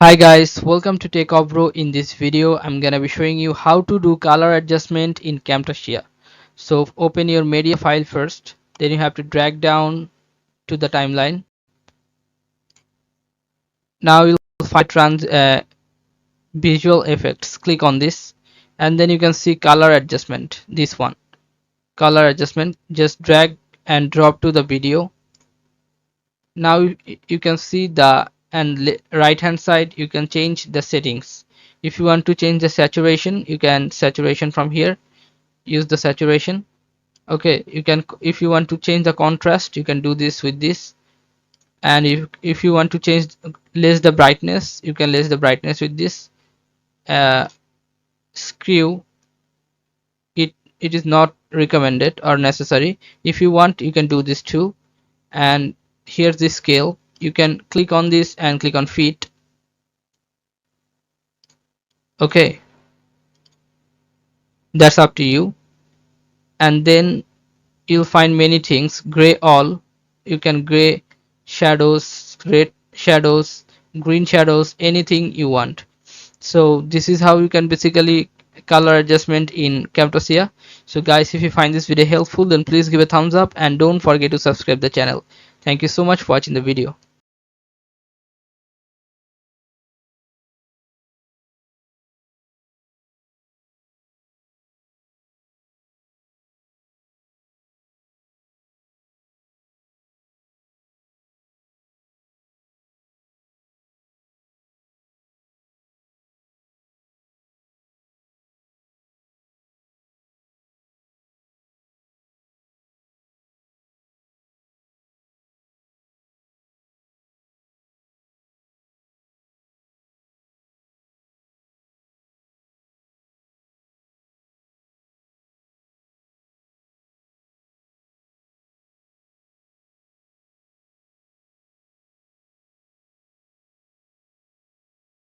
Hi guys, welcome to Techavro. In this video, I'm gonna be showing you how to do color adjustment in Camtasia. So open your media file first, then you have to drag down to the timeline. Now you'll find visual effects. Click on this, and then you can see color adjustment. This one, color adjustment. Just drag and drop to the video. Now you can see the right hand side. You can change the settings. If you want to change the saturation, you can saturation from here. Use the saturation. Okay, you can, if you want to change the contrast, you can do this with this. And if you want to change less the brightness, you can less the brightness with this. Screw it is not recommended or necessary. If you want, you can do this too. And here's the scale. You can click on this and click on fit. Okay, that's up to you. And then you'll find many things. Gray all, you can gray shadows, red shadows, green shadows, anything you want. So this is how you can basically color adjustment in Camtasia. So guys, if you find this video helpful, then please give a thumbs up and don't forget to subscribe the channel. Thank you so much for watching the video.